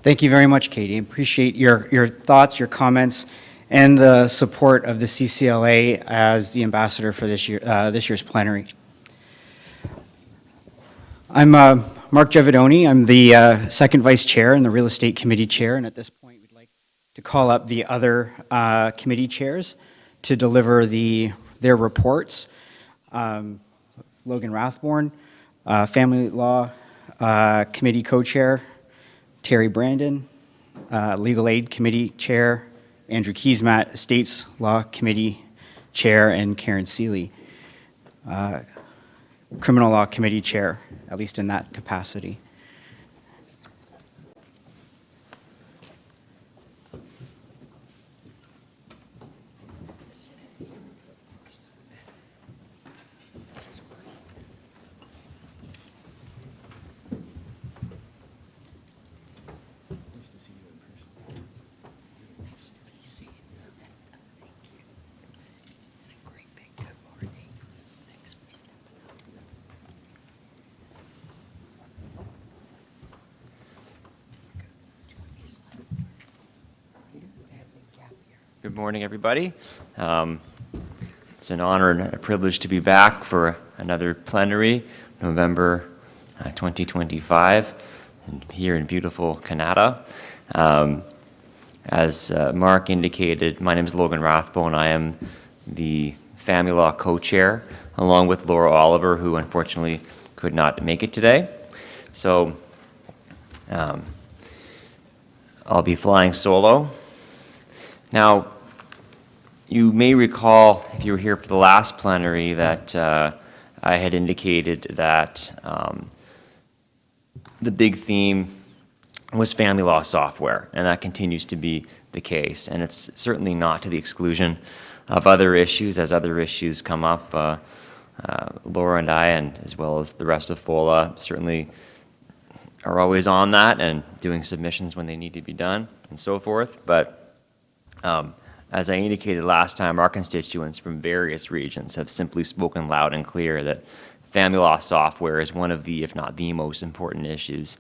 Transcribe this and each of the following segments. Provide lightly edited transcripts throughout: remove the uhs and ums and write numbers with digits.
Thank you very much, Katie. Appreciate your thoughts, your comments, and the support of the CCLA as the ambassador for this year's plenary. I'm Mark Gevidoni. I'm the second vice chair and the real estate committee chair, and at this point we'd like to call up the other committee chairs to deliver their reports. Logan Rathborn, Family Law Committee co-chair, Terry Brandon, Legal Aid Committee Chair, Andrew Keesmaat, Estates Law Committee Chair, and Karen Seeley, Criminal Law Committee Chair, at least in that capacity. Good morning, everybody. It's an honor and a privilege to be back for another plenary, November 2025, here in beautiful Canada. As Mark indicated, my name is Logan Rathbone. I am the Family Law Co-Chair, along with Laura Oliver, who unfortunately could not make it today. So I'll be flying solo. Now, you may recall, if you were here for the last plenary, that I had indicated that the big theme was family law software, and that continues to be the case. And it's certainly not to the exclusion of other issues. As other issues come up, Laura and I, and as well as the rest of FOLA, certainly are always on that and doing submissions when they need to be done and so forth. But as I indicated last time, our constituents from various regions have simply spoken loud and clear that family law software is one of the, if not the most important issues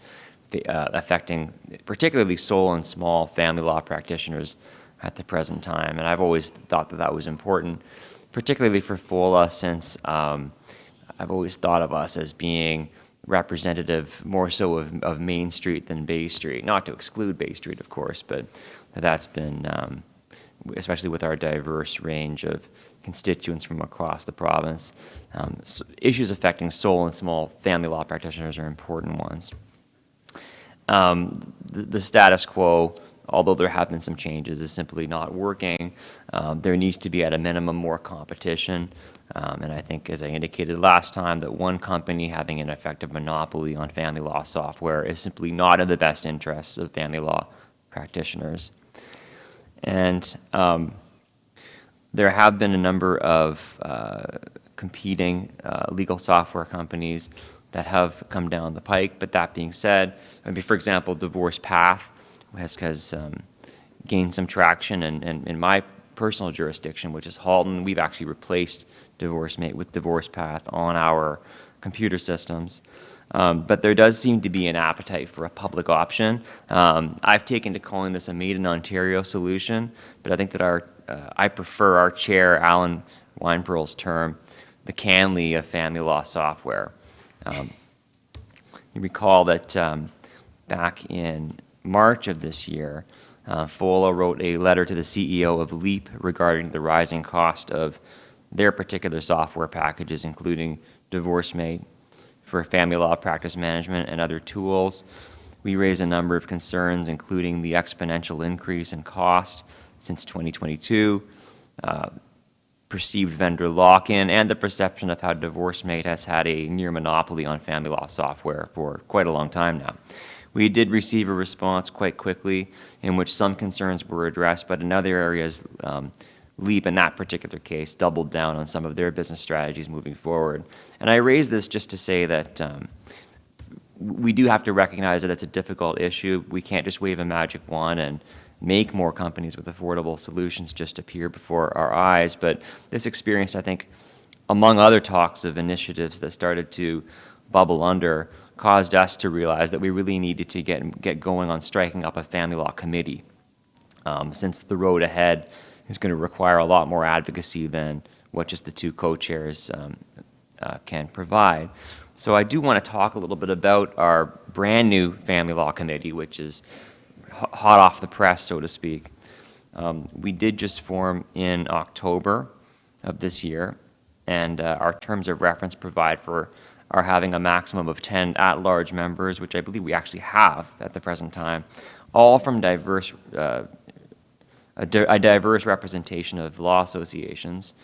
affecting particularly sole and small family law practitioners at the present time. And I've always thought that that was important, particularly for FOLA, since I've always thought of us as being representative more so of Main Street than Bay Street. Not to exclude Bay Street, of course, but that's been, especially with our diverse range of constituents from across the province, issues affecting sole and small family law practitioners are important ones. The status quo, although there have been some changes, is simply not working. There needs to be at a minimum more competition. And I think, as I indicated last time, that one company having an effective monopoly on family law software is simply not in the best interests of family law practitioners. And there have been a number of competing legal software companies that have come down the pike. But that being said, I mean, for example, Divorce Path has gained some traction in my personal jurisdiction, which is Halton. We've actually replaced DivorceMate with Divorce Path on our computer systems. But there does seem to be an appetite for a public option. I've taken to calling this a made in Ontario solution, but I think that I prefer our chair, Alan Weinpearl's term, the Canley of family law software. You recall that back in March of this year, FOLA wrote a letter to the CEO of LEAP regarding the rising cost of their particular software packages, including DivorceMate for family law practice management and other tools. We raised a number of concerns, including the exponential increase in cost since 2022, perceived vendor lock-in, and the perception of how DivorceMate has had a near monopoly on family law software for quite a long time now. We did receive a response quite quickly in which some concerns were addressed, but in other areas, LEAP in that particular case doubled down on some of their business strategies moving forward. And I raise this just to say that we do have to recognize that it's a difficult issue. We can't just wave a magic wand and make more companies with affordable solutions just appear before our eyes. But this experience, I think, among other talks of initiatives that started to bubble under, caused us to realize that we really needed to get going on striking up a family law committee, since the road ahead is going to require a lot more advocacy than what just the two co-chairs can provide. So I do want to talk a little bit about our brand new family law committee, which is hot off the press, so to speak. We did just form in October of this year, and our terms of reference provide for our having a maximum of 10 at-large members, which I believe we actually have at the present time, all from a diverse representation of law associations.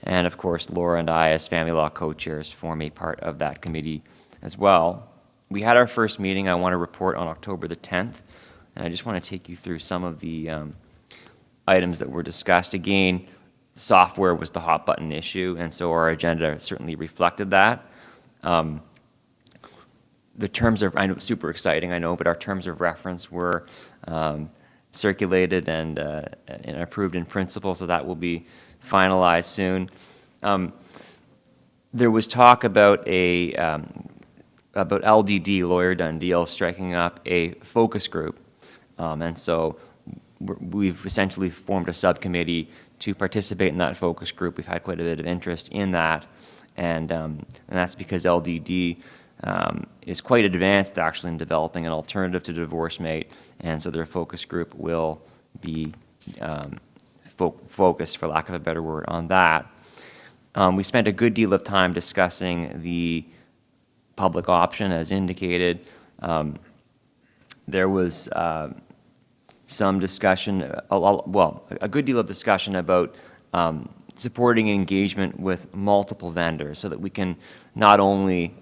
And of course, Laura and I, as family law co-chairs, form a part of that committee as well. We had our first meeting, I want to report, on October the 10th, and I just want to take you through some of the items that were discussed. Again, software was the hot button issue, and so our agenda certainly reflected that. The terms of, I know, super exciting, I know, but our terms of reference were circulated and approved in principle, so that will be finalized soon. There was talk about about LDD, Lawyer Done Deal, striking up a focus group, and so we've essentially formed a subcommittee to participate in that focus group. We've had quite a bit of interest in that, and that's because LDD is quite advanced actually in developing an alternative to divorcemate, and so their focus group will be focused, for lack of a better word, on that. We spent a good deal of time discussing the public option, as indicated. There was some discussion, a good deal of discussion about supporting engagement with multiple vendors so that we can not only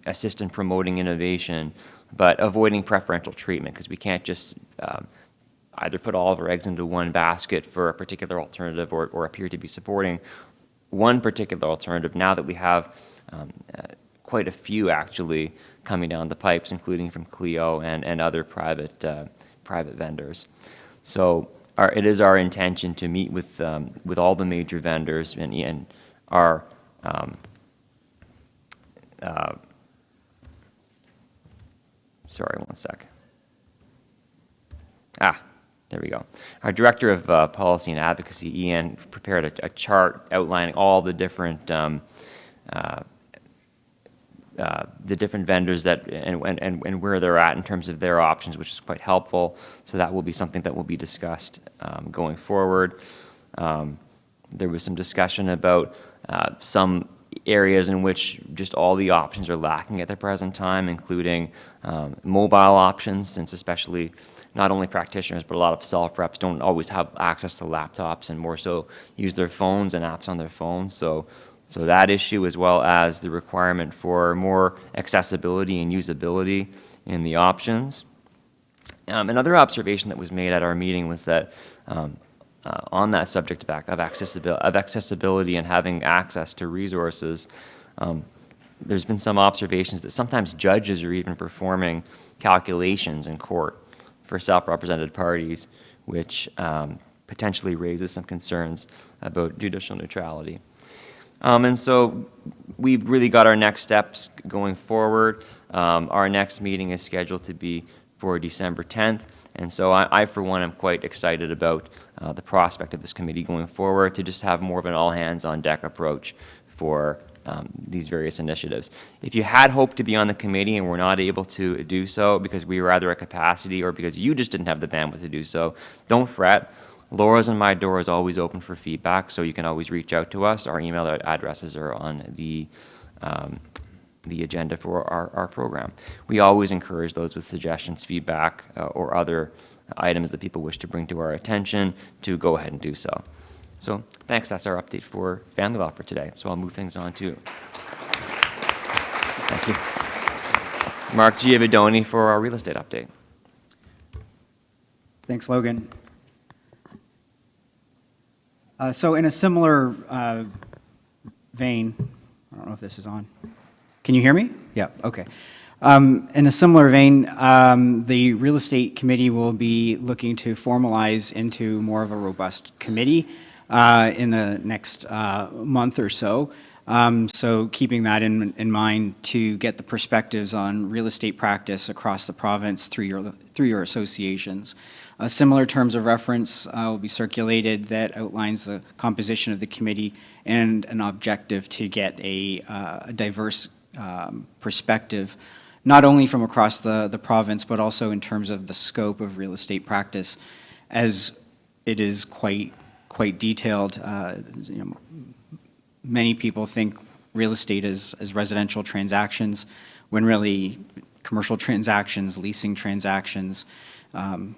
assist in promoting innovation, but avoiding preferential treatment, because we can't just either put all of our eggs into one basket for a particular alternative or appear to be supporting one particular alternative, now that we have quite a few actually coming down the pipes, including from Clio and other private vendors. So it is our intention to meet with all the major vendors and our sorry, one sec. There we go. Our Director of Policy and Advocacy, Ian, prepared a chart outlining all the different vendors that and where they're at in terms of their options, which is quite helpful. So that will be something that will be discussed going forward. There was some discussion about some areas in which just all the options are lacking at the present time, including mobile options, since especially not only practitioners but a lot of self-reps don't always have access to laptops and more so use their phones and apps on their phones. So that issue, as well as the requirement for more accessibility and usability in the options. Another observation that was made at our meeting was that on that subject of accessibility and having access to resources, there's been some observations that sometimes judges are even performing calculations in court for self-represented parties, which potentially raises some concerns about judicial neutrality. And so we've really got our next steps going forward. Our next meeting is scheduled to be for December 10th, and so I for one, am quite excited about the prospect of this committee going forward to just have more of an all-hands-on-deck approach for these various initiatives. If you had hoped to be on the committee and were not able to do so because we were either at capacity or because you just didn't have the bandwidth to do so, don't fret. Laura's and my door is always open for feedback, so you can always reach out to us. Our email addresses are on the agenda for our program. We always encourage those with suggestions, feedback, or other items that people wish to bring to our attention to go ahead and do so. So thanks, that's our update for family law for today. So I'll move things on to, thank you, Mark Giavidoni for our real estate update. Thanks, Logan. So in a similar vein, I don't know if this is on. Can you hear me? Yeah, okay. In a similar vein, the Real Estate Committee will be looking to formalize into more of a robust committee in the next month or so. So keeping that in mind to get the perspectives on real estate practice across the province through your associations. Similar terms of reference will be circulated that outlines the composition of the committee and an objective to get a diverse perspective, not only from across the province, but also in terms of the scope of real estate practice, as it is quite detailed. Many people think real estate as residential transactions, when really commercial transactions, leasing transactions,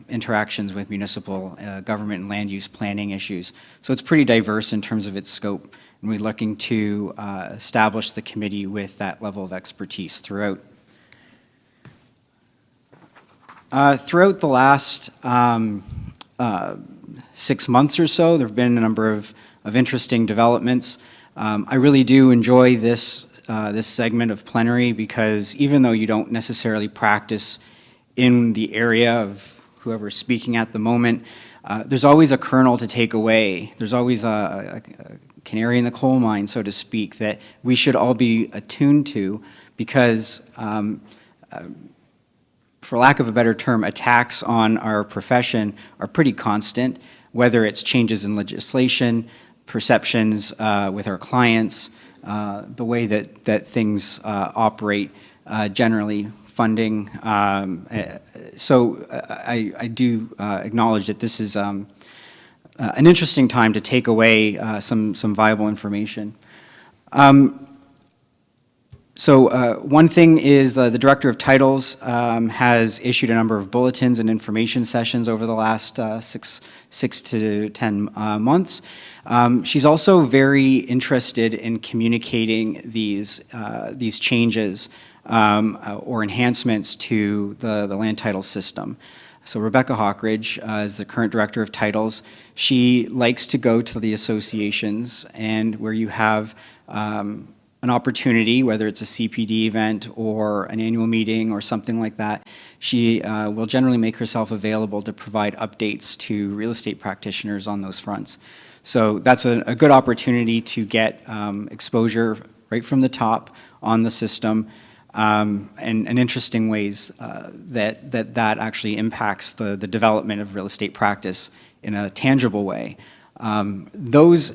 interactions with municipal government and land use planning issues. So it's pretty diverse in terms of its scope, and we're looking to establish the committee with that level of expertise throughout. Throughout the last 6 months or so, there have been a number of interesting developments. I really do enjoy this segment of plenary because even though you don't necessarily practice in the area of whoever's speaking at the moment, there's always a kernel to take away. There's always a canary in the coal mine, so to speak, that we should all be attuned to because, for lack of a better term, attacks on our profession are pretty constant, whether it's changes in legislation, perceptions with our clients, the way that things operate generally, funding. So I do acknowledge that this is an interesting time to take away some viable information. So one thing is the Director of Titles has issued a number of bulletins and information sessions over the last six to 10 months. She's also very interested in communicating these changes or enhancements to the land title system. So Rebecca Hawkridge is the current Director of Titles. She likes to go to the associations and where you have an opportunity, whether it's a CPD event or an annual meeting or something like that, she will generally make herself available to provide updates to real estate practitioners on those fronts. So that's a good opportunity to get exposure right from the top on the system and interesting ways that actually impacts the development of real estate practice in a tangible way. Those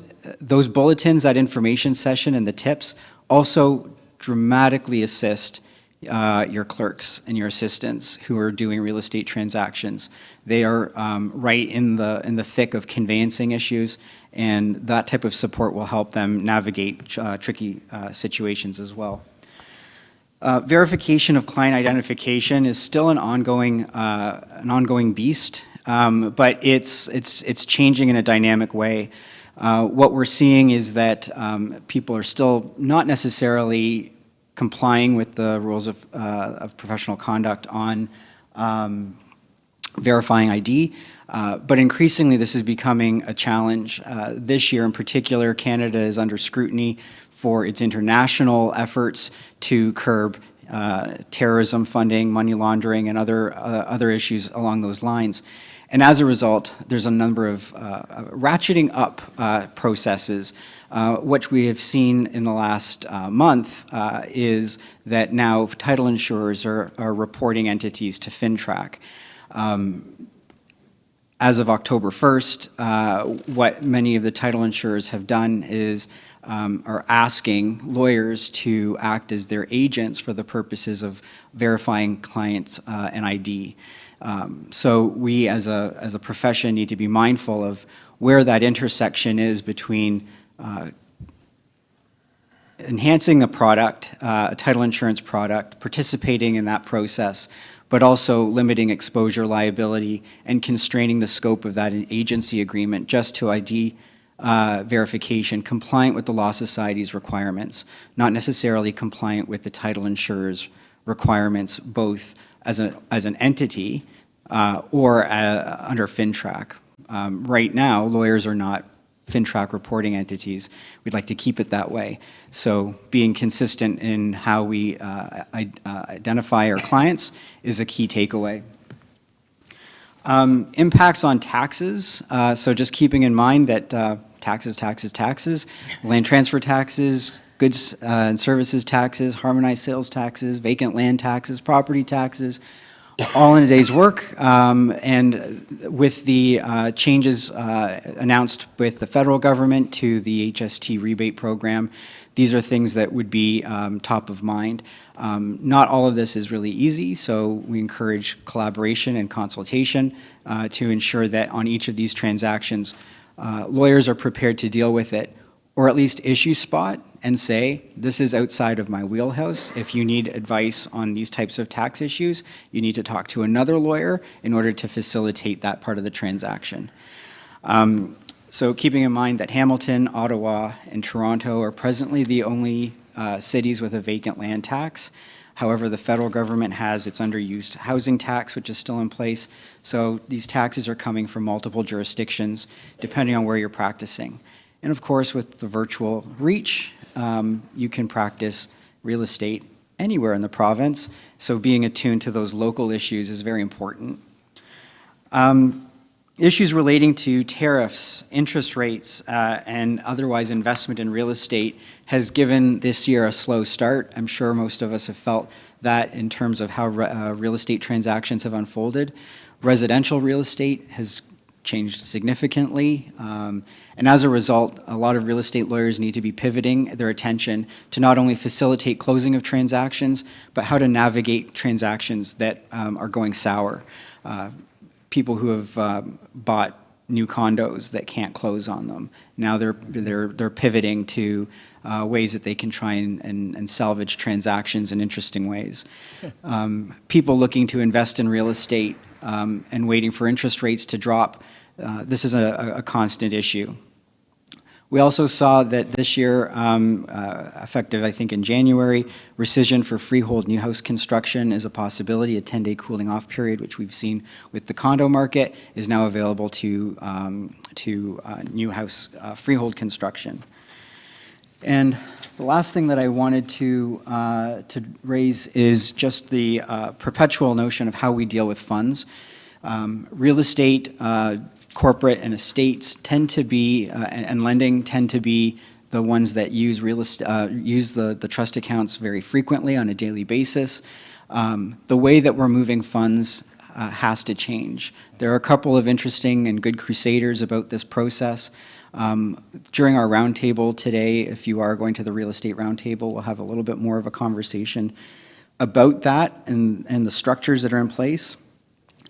bulletins, that information session and the tips also dramatically assist your clerks and your assistants who are doing real estate transactions. They are right in the thick of conveyancing issues, and that type of support will help them navigate tricky situations as well. Verification of client identification is still an ongoing beast, but it's changing in a dynamic way. What we're seeing is that people are still not necessarily complying with the rules of professional conduct on verifying ID, but increasingly this is becoming a challenge. This year in particular, Canada is under scrutiny for its international efforts to curb terrorism funding, money laundering, and other issues along those lines. And as a result, there's a number of ratcheting up processes. What we have seen in the last month is that now title insurers are reporting entities to FINTRAC. As of October 1st, what many of the title insurers have done is are asking lawyers to act as their agents for the purposes of verifying clients' NID. So we as a profession need to be mindful of where that intersection is between enhancing a product, a title insurance product, participating in that process, but also limiting exposure liability and constraining the scope of that agency agreement just to ID verification compliant with the Law Society's requirements, not necessarily compliant with the title insurer's requirements, both as an entity or under FINTRAC. Right now, lawyers are not FINTRAC reporting entities. We'd like to keep it that way. So being consistent in how we identify our clients is a key takeaway. Impacts on taxes. So just keeping in mind that taxes, land transfer taxes, goods and services taxes, harmonized sales taxes, vacant land taxes, property taxes, all in a day's work. And with the changes announced with the federal government to the HST rebate program, these are things that would be top of mind. Not all of this is really easy, so we encourage collaboration and consultation to ensure that on each of these transactions, lawyers are prepared to deal with it, or at least issue spot and say, this is outside of my wheelhouse. If you need advice on these types of tax issues, you need to talk to another lawyer in order to facilitate that part of the transaction. So keeping in mind that Hamilton, Ottawa, and Toronto are presently the only cities with a vacant land tax. However, the federal government has its underused housing tax, which is still in place. So these taxes are coming from multiple jurisdictions, depending on where you're practicing. And of course, with the virtual reach, you can practice real estate anywhere in the province. So being attuned to those local issues is very important. Issues relating to tariffs, interest rates, and otherwise investment in real estate has given this year a slow start. I'm sure most of us have felt that in terms of how real estate transactions have unfolded. Residential real estate has changed significantly, and as a result, a lot of real estate lawyers need to be pivoting their attention to not only facilitate closing of transactions, but how to navigate transactions that are going sour. People who have bought new condos that can't close on them. Now they're pivoting to ways that they can try and salvage transactions in interesting ways. People looking to invest in real estate and waiting for interest rates to drop, this is a constant issue. We also saw that this year, effective I think in January, rescission for freehold new house construction is a possibility. A 10-day cooling off period, which we've seen with the condo market, is now available to new house freehold construction. And the last thing that I wanted to raise is just the perpetual notion of how we deal with funds. Real estate, corporate and estates tend to be, and lending tend to be the ones that use the trust accounts very frequently on a daily basis. The way that we're moving funds has to change. There are a couple of interesting and good crusaders about this process. During our roundtable today, if you are going to the real estate roundtable, we'll have a little bit more of a conversation about that and the structures that are in place.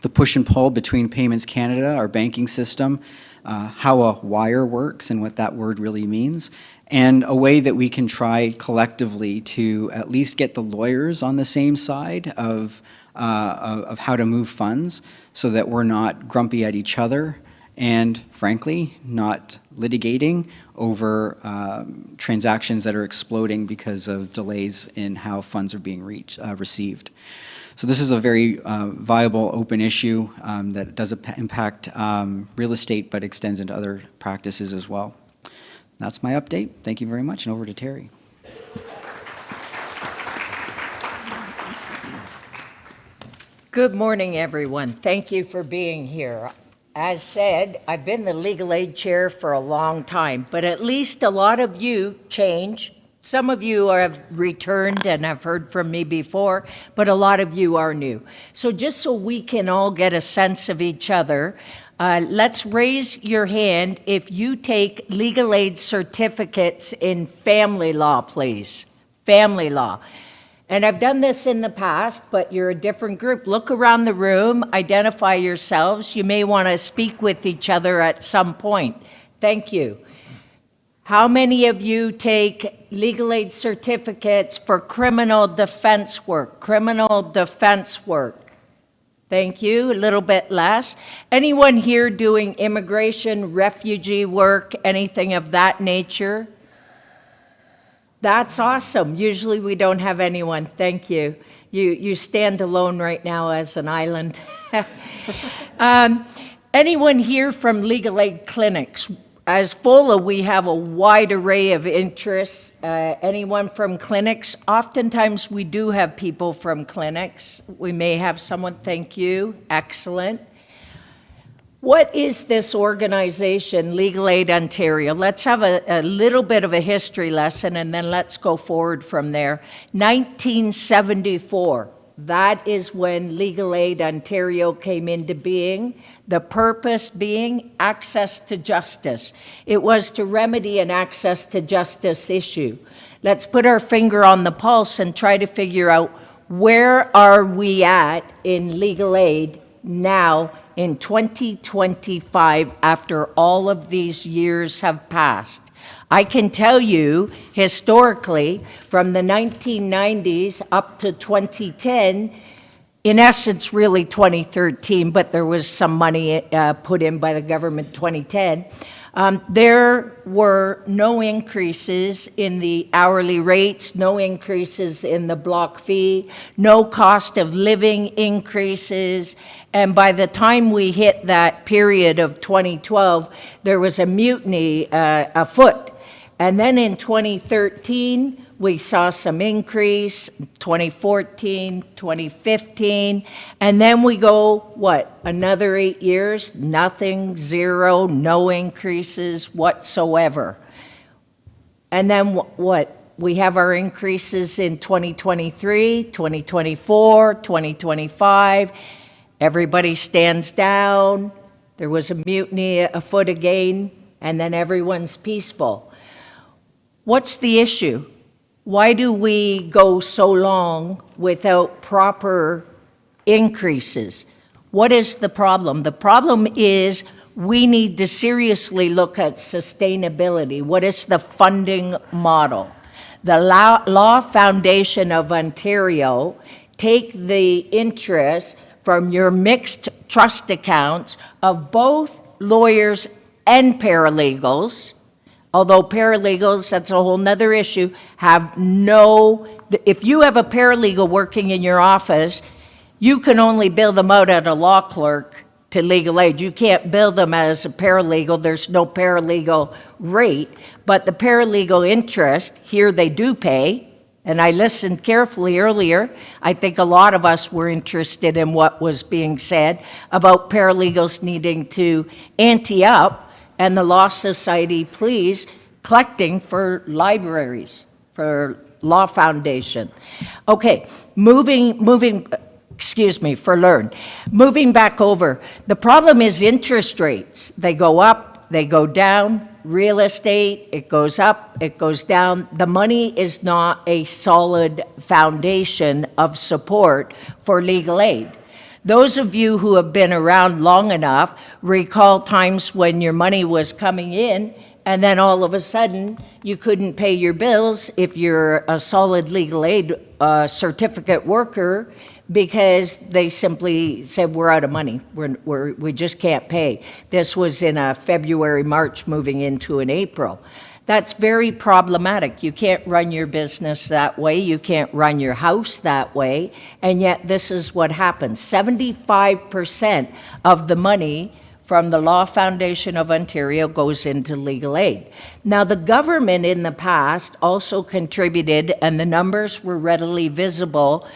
The push and pull between Payments Canada, our banking system, how a wire works and what that word really means, and a way that we can try collectively to at least get the lawyers on the same side of how to move funds so that we're not grumpy at each other and, frankly, not litigating over transactions that are exploding because of delays in how funds are being received. So this is a very viable, open issue that does impact real estate, but extends into other practices as well. That's my update. Thank you very much, and over to Terry. Good morning, everyone. Thank you for being here. As said, I've been the legal aid chair for a long time, but at least a lot of you change. Some of you have returned and have heard from me before, but a lot of you are new. So just so we can all get a sense of each other, let's raise your hand if you take legal aid certificates in family law, please. Family law. And I've done this in the past, but you're a different group. Look around the room, identify yourselves. You may want to speak with each other at some point. Thank you. How many of you take legal aid certificates for criminal defense work? Criminal defense work. Thank you. A little bit less. Anyone here doing immigration, refugee work, anything of that nature? That's awesome. Usually we don't have anyone. Thank you. You stand alone right now as an island. Anyone here from legal aid clinics? As FOLA, we have a wide array of interests. Anyone from clinics? Oftentimes we do have people from clinics. We may have someone. Thank you. Excellent. What is this organization, Legal Aid Ontario? Let's have a little bit of a history lesson and then let's go forward from there. 1974, that is when Legal Aid Ontario came into being, the purpose being access to justice. It was to remedy an access to justice issue. Let's put our finger on the pulse and try to figure out where are we at in legal aid now in 2025 after all of these years have passed. I can tell you historically from the 1990s up to 2010, in essence really 2013, but there was some money put in by the government 2010, there were no increases in the hourly rates, no increases in the block fee, no cost of living increases, and by the time we hit that period of 2012, there was a mutiny afoot. And then in 2013, we saw some increase, 2014, 2015, and then we go, what, another 8 years? Nothing, zero, no increases whatsoever. And then what? We have our increases in 2023, 2024, 2025. Everybody stands down. There was a mutiny afoot again, and then everyone's peaceful. What's the issue? Why do we go so long without proper increases? What is the problem? The problem is we need to seriously look at sustainability. What is the funding model? The Law Foundation of Ontario take the interest from your mixed trust accounts of both lawyers and paralegals. Although paralegals, that's a whole nother issue, have no, if you have a paralegal working in your office, you can only bill them out at a law clerk to legal aid. You can't bill them as a paralegal. There's no paralegal rate, but the paralegal interest, here they do pay, and I listened carefully earlier. I think a lot of us were interested in what was being said about paralegals needing to ante up, and the Law Society, please, collecting for libraries, for Law Foundation. Okay, for Learn. Moving back over, the problem is interest rates. They go up, they go down. Real estate, it goes up, it goes down. The money is not a solid foundation of support for legal aid. Those of you who have been around long enough recall times when your money was coming in and then all of a sudden you couldn't pay your bills if you're a solid legal aid certificate worker because they simply said, we're out of money. We just can't pay. This was in a February, March, moving into an April. That's very problematic. You can't run your business that way. You can't run your house that way. And yet this is what happens. 75% of the money from the Law Foundation of Ontario goes into legal aid. Now, the government in the past also contributed, and the numbers were readily visible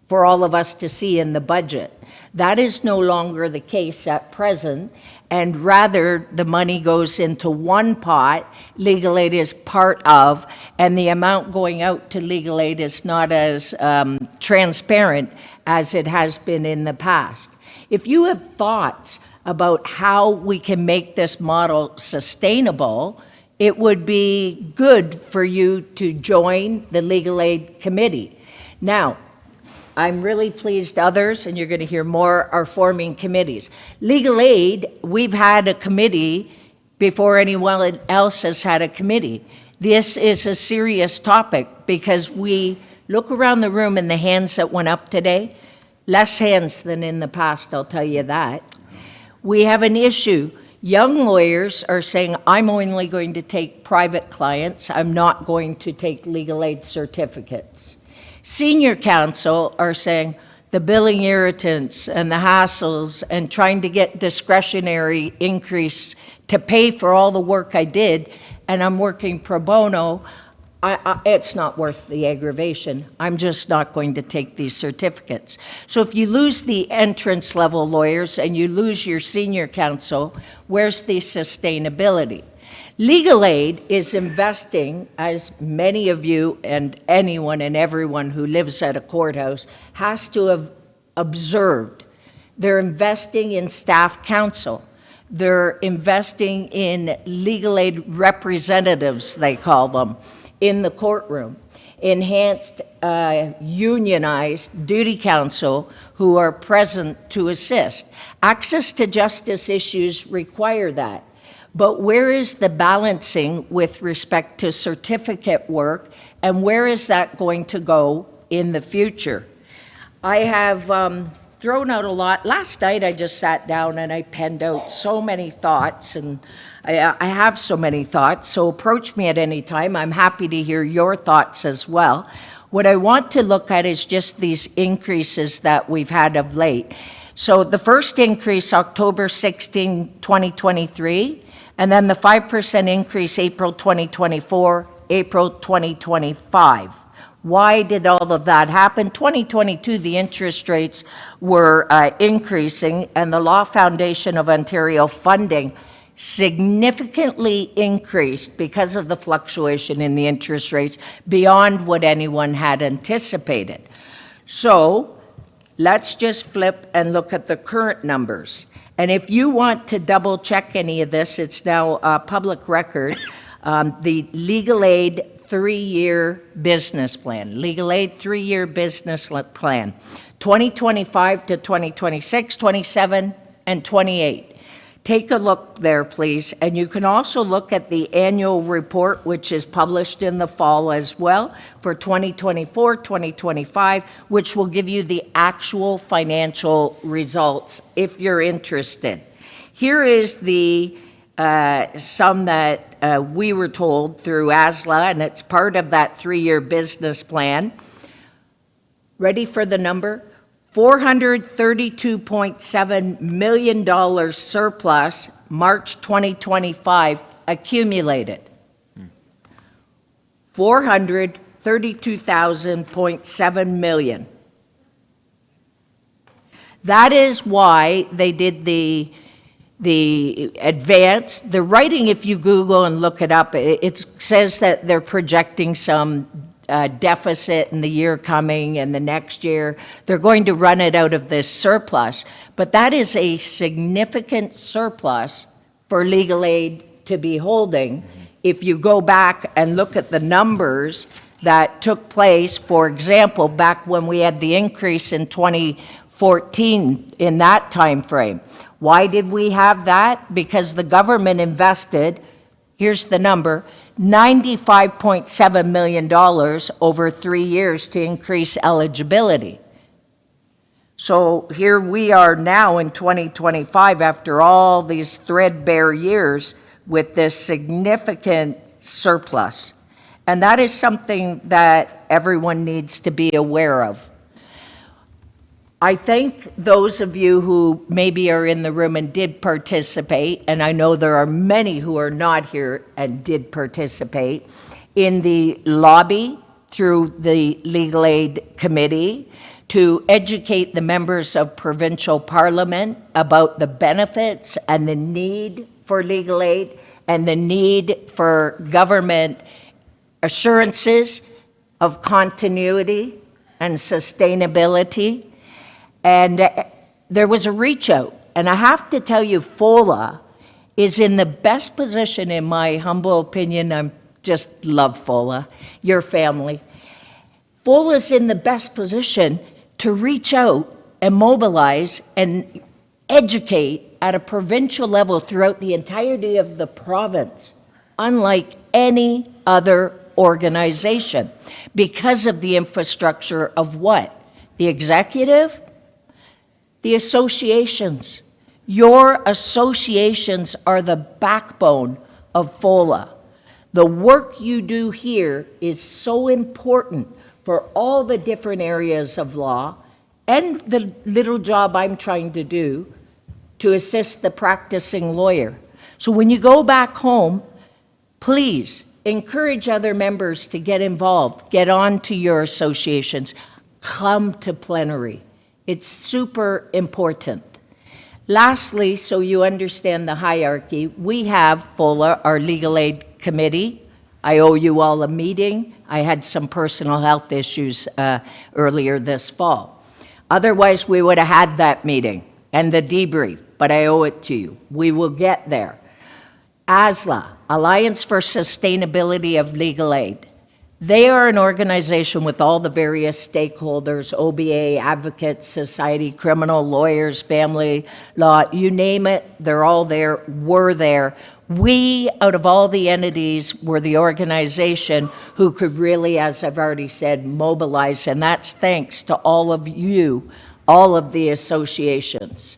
for all of us to see in the budget. That is no longer the case at present, and rather the money goes into one pot, legal aid is part of, and the amount going out to legal aid is not as transparent as it has been in the past. If you have thoughts about how we can make this model sustainable, it would be good for you to join the Legal Aid Committee. Now, I'm really pleased others, and you're going to hear more, are forming committees. Legal aid, we've had a committee before anyone else has had a committee. This is a serious topic because we look around the room and the hands that went up today, less hands than in the past, I'll tell you that. We have an issue. Young lawyers are saying, I'm only going to take private clients. I'm not going to take legal aid certificates. Senior counsel are saying the billing irritants and the hassles and trying to get discretionary increase to pay for all the work I did, and I'm working pro bono. it's not worth the aggravation. I'm just not going to take these certificates. So if you lose the entrance level lawyers and you lose your senior counsel, where's the sustainability? Legal aid is investing, as many of you and anyone and everyone who lives at a courthouse has to have observed. They're investing in staff counsel. They're investing in legal aid representatives, they call them, in the courtroom, enhanced unionized duty counsel who are present to assist. Access to justice issues require that. But where is the balancing with respect to certificate work, and where is that going to go in the future? I have thrown out a lot. Last night I just sat down and I penned out so many thoughts, and I have so many thoughts, so approach me at any time. I'm happy to hear your thoughts as well. What I want to look at is just these increases that we've had of late. So the first increase, October 16, 2023, and then the 5% increase, April 2024, April 2025. Why did all of that happen? 2022, the interest rates were increasing, and the Law Foundation of Ontario funding significantly increased because of the fluctuation in the interest rates beyond what anyone had anticipated. So let's just flip and look at the current numbers. And if you want to double check any of this, it's now a public record. The Legal Aid 3-year business plan, Legal Aid 3-year business plan, 2025 to 2026, 27, and 28. Take a look there, please. And you can also look at the annual report, which is published in the fall as well, for 2024, 2025, which will give you the actual financial results if you're interested. Here is the sum that we were told through ASLA, and it's part of that 3-year business plan. Ready for the number? $432.7 million surplus, March 2025, accumulated. 432,000.7 million. That is why they did the advance. The writing, if you Google and look it up, it says that they're projecting some deficit in the year coming and the next year. They're going to run it out of this surplus. But that is a significant surplus for legal aid to be holding. If you go back and look at the numbers that took place, for example, back when we had the increase in 2014 in that time frame. Why did we have that? Because the government invested, here's the number, $95.7 million over 3 years to increase eligibility. So here we are now in 2025 after all these threadbare years with this significant surplus. And that is something that everyone needs to be aware of. I thank those of you who maybe are in the room and did participate, and I know there are many who are not here and did participate, in the lobby through the Legal Aid Committee to educate the members of provincial parliament about the benefits and the need for legal aid and the need for government assurances of continuity and sustainability. And there was a reach out. And I have to tell you, FOLA is in the best position, in my humble opinion. I just love FOLA, your family. FOLA is in the best position to reach out and mobilize and educate at a provincial level throughout the entirety of the province, unlike any other organization, because of the infrastructure of what? The executive? The associations. Your associations are the backbone of FOLA. The work you do here is so important for all the different areas of law and the little job I'm trying to do to assist the practicing lawyer. So when you go back home, please Encourage other members to get involved, get on to your associations, come to plenary. It's super important. Lastly, so you understand the hierarchy, we have FOLA, our legal aid committee. I owe you all a meeting. I had some personal health issues earlier this fall. Otherwise, we would have had that meeting and the debrief, but I owe it to you. We will get there. ASLA, Alliance for Sustainability of Legal Aid. They are an organization with all the various stakeholders, OBA, advocates, society, criminal, lawyers, family law, you name it, they're all there, we're there. We, out of all the entities, were the organization who could really, as I've already said, mobilize, and that's thanks to all of you, all of the associations.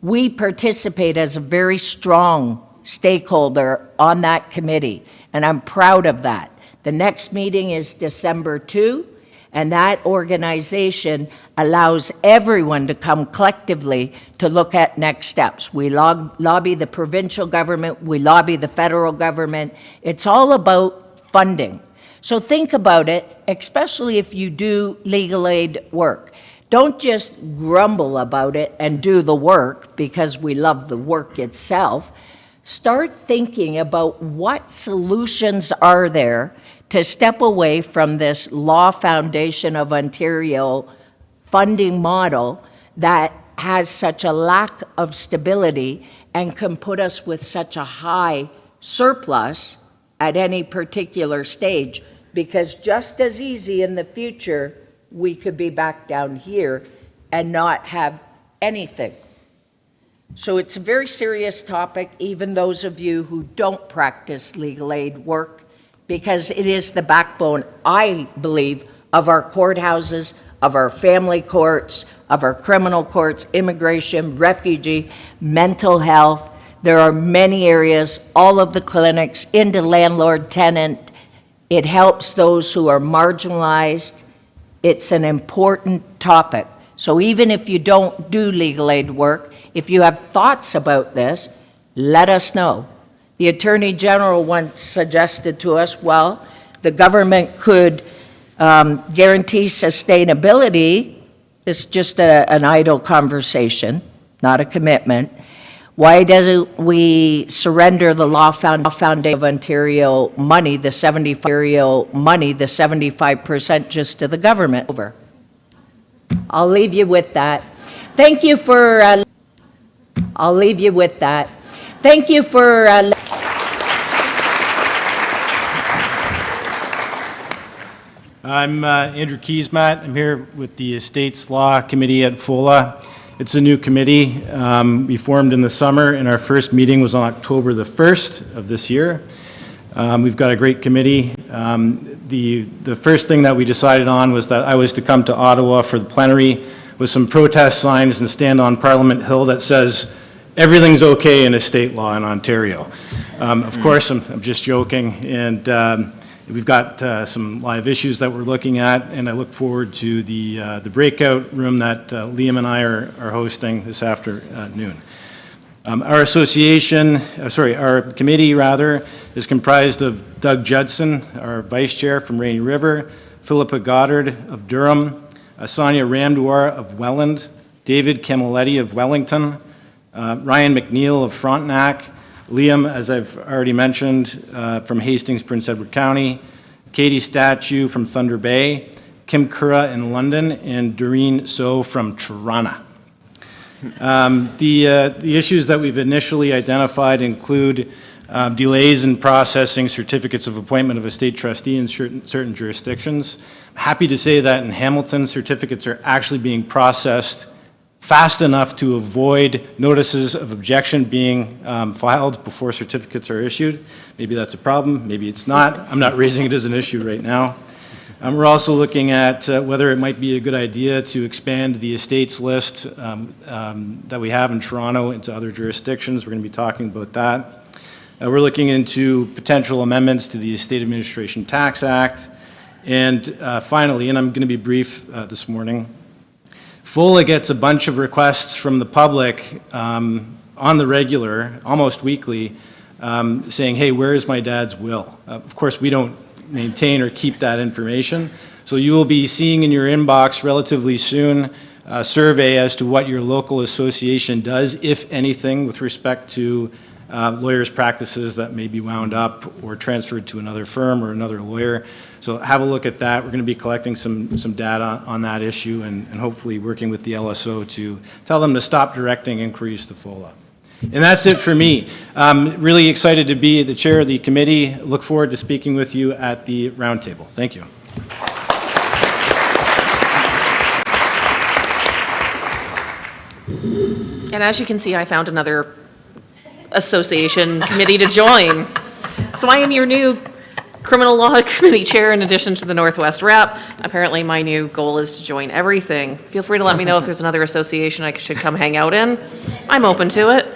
We participate as a very strong stakeholder on that committee, and I'm proud of that. The next meeting is December 2, and that organization allows everyone to come collectively to look at next steps. We lobby the provincial government, we lobby the federal government. It's all about funding. So think about it, especially if you do legal aid work. Don't just grumble about it and do the work because we love the work itself. Start thinking about what solutions are there to step away from this Law Foundation of Ontario funding model that has such a lack of stability and can put us with such a high surplus at any particular stage, because just as easy in the future, we could be back down here and not have anything. So it's a very serious topic, even those of you who don't practice legal aid work, because it is the backbone, I believe, of our courthouses, of our family courts, of our criminal courts, immigration, refugee, mental health. There are many areas, all of the clinics, into landlord-tenant. It helps those who are marginalized. It's an important topic. So even if you don't do legal aid work, if you have thoughts about this, let us know. The Attorney General once suggested to us, well, the government could guarantee sustainability. It's just an idle conversation, not a commitment. Why doesn't we surrender the Law Foundation of Ontario money, the 75% just to the government? Over. I'll leave you with that. Thank you for, I'll leave you with that. Thank you for, I'm Andrew Kiesmat. I'm here with the Estates Law Committee at FOLA. It's a new committee. We formed in the summer, and our first meeting was on October the 1st of this year. We've got a great committee. The first thing that we decided on was that I was to come to Ottawa for the plenary with some protest signs and stand on Parliament Hill that says, everything's okay in estate law in Ontario. Of course, I'm just joking, and we've got some live issues that we're looking at, and I look forward to the breakout room that Liam and I are hosting this afternoon. Our committee is comprised of Doug Judson, our vice chair from Rainy River, Philippa Goddard of Durham, Sonia Ramdwar of Welland, David Camilletti of Wellington, Ryan McNeil of Frontenac, Liam, as I've already mentioned, from Hastings, Prince Edward County, Katie Statue from Thunder Bay, Kim Curra in London, and Doreen So from Toronto. The issues that we've initially identified include delays in processing certificates of appointment of a state trustee in certain jurisdictions. I'm happy to say that in Hamilton, certificates are actually being processed fast enough to avoid notices of objection being filed before certificates are issued. Maybe that's a problem, maybe it's not. I'm not raising it as an issue right now. We're also looking at whether it might be a good idea to expand the estates list that we have in Toronto into other jurisdictions. We're going to be talking about that. We're looking into potential amendments to the Estate Administration Tax Act. And finally, and I'm going to be brief this morning, FOLA gets a bunch of requests from the public on the regular, almost weekly, saying, hey, where is my dad's will? Of course, we don't maintain or keep that information. So you will be seeing in your inbox relatively soon a survey as to what your local association does, if anything, with respect to lawyers' practices that may be wound up or transferred to another firm or another lawyer. So have a look at that. We're going to be collecting some data on that issue and hopefully working with the LSO to tell them to stop directing inquiries to FOLA. And that's it for me. Really excited to be the chair of the committee. Look forward to speaking with you at the roundtable. Thank you. And as you can see, I found another association committee to join. So I am your new criminal law committee chair in addition to the Northwest rep. Apparently my new goal is to join everything. Feel free to let me know if there's another association I should come hang out in. I'm open to it.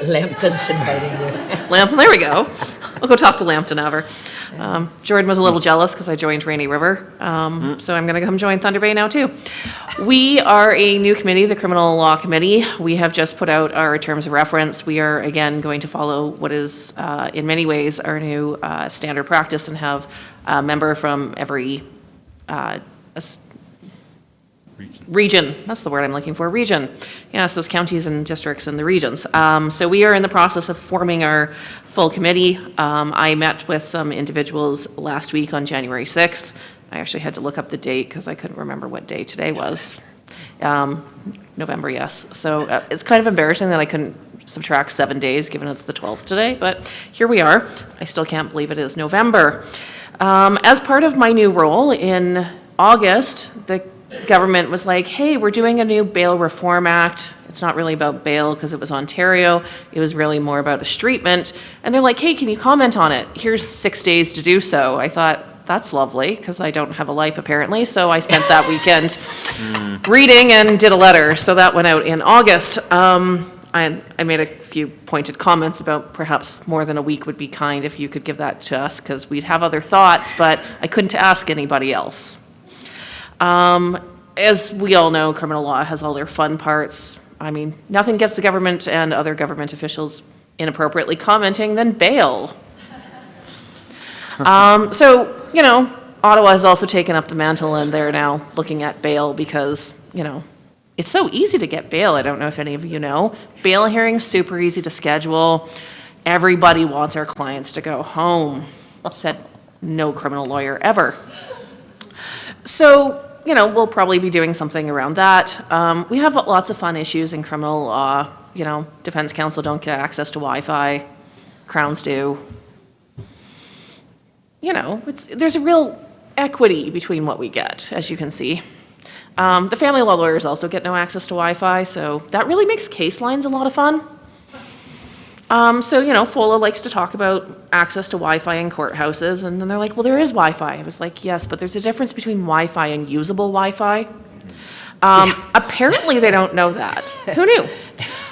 Lambton's inviting you. There we go. I'll go talk to Lambton ever. Jordan was a little jealous because I joined Rainy River, so I'm going to come join Thunder Bay now too. We are a new committee, the Criminal Law Committee. We have just put out our terms of reference. We are again going to follow what is in many ways our new standard practice and have a member from every region. That's the word I'm looking for, region. Yes, those counties and districts and the regions. So we are in the process of forming our full committee. I met with some individuals last week on January 6th. I actually had to look up the date because I couldn't remember what day today was. November, yes. So it's kind of embarrassing that I couldn't subtract 7 days given it's the 12th today, but here we are. I still can't believe it is November. As part of my new role in August, the government was like, hey, we're doing a new Bail Reform Act. It's not really about bail because it was Ontario. It was really more about escheatment. And they're like, hey, can you comment on it? Here's 6 days to do so. I thought, that's lovely because I don't have a life apparently. So I spent that weekend reading and did a letter. So that went out in August. I made a few pointed comments about perhaps more than a week would be kind if you could give that to us because we'd have other thoughts, but I couldn't ask anybody else. As we all know, criminal law has all their fun parts. I mean, nothing gets the government and other government officials inappropriately commenting than bail. So, you know, Ottawa has also taken up the mantle and they're now looking at bail because, you know, it's so easy to get bail. I don't know if any of you know. Bail hearings super easy to schedule. Everybody wants our clients to go home. Said no criminal lawyer ever. So, you know, we'll probably be doing something around that. We have lots of fun issues in criminal law. You know, defense counsel don't get access to Wi-Fi. Crowns do. You know, there's a real equity between what we get, as you can see. The family law lawyers also get no access to Wi-Fi, so that really makes case lines a lot of fun. So, you know, FOLA likes to talk about access to Wi-Fi in courthouses, and then they're like, well, there is Wi-Fi. I was like, yes, but there's a difference between Wi-Fi and usable Wi-Fi. Apparently they don't know that. Who knew?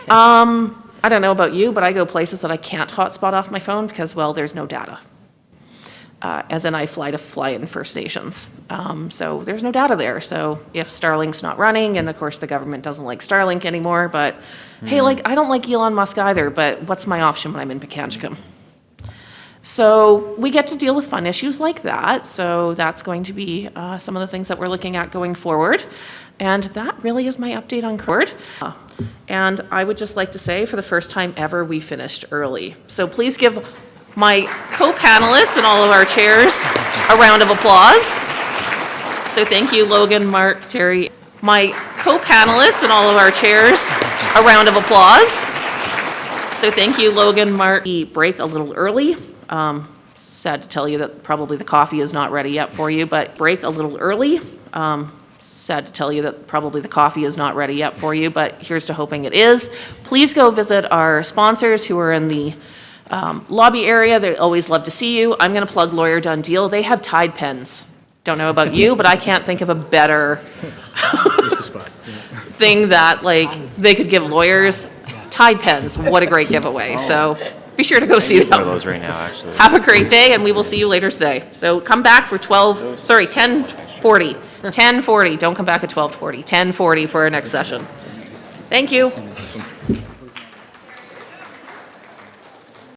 I don't know about you, but I go places that I can't hotspot off my phone because, well, there's no data. As in I fly in First Nations. So there's no data there. So if Starlink's not running, and of course the government doesn't like Starlink anymore, but hey, like I don't like Elon Musk either, but what's my option when I'm in Pikangikum? So we get to deal with fun issues like that. So that's going to be some of the things that we're looking at going forward. And that really is my update on court. And I would just like to say, for the first time ever, we finished early. So please give my co-panelists and all of our chairs a round of applause. So thank you, Logan, Mark, Terry. My co-panelists and all of our chairs a round of applause. So thank you, Logan, Mark. We break a little early. Sad to tell you that probably the coffee is not ready yet for you, but break a little early. Sad to tell you that probably the coffee is not ready yet for you, but here's to hoping it is. Please go visit our sponsors who are in the lobby area. They always love to see you. I'm going to plug Lawyer Done Deal. They have Tide pens. Don't know about you, but I can't think of a better thing that like they could give lawyers. Tide pens. What a great giveaway. So be sure to go see them. One of those right now, actually. Have a great day, and we will see you later today. So come back for 10:40. 10:40. Don't come back at 12:40. 10:40 for our next session. Thank you.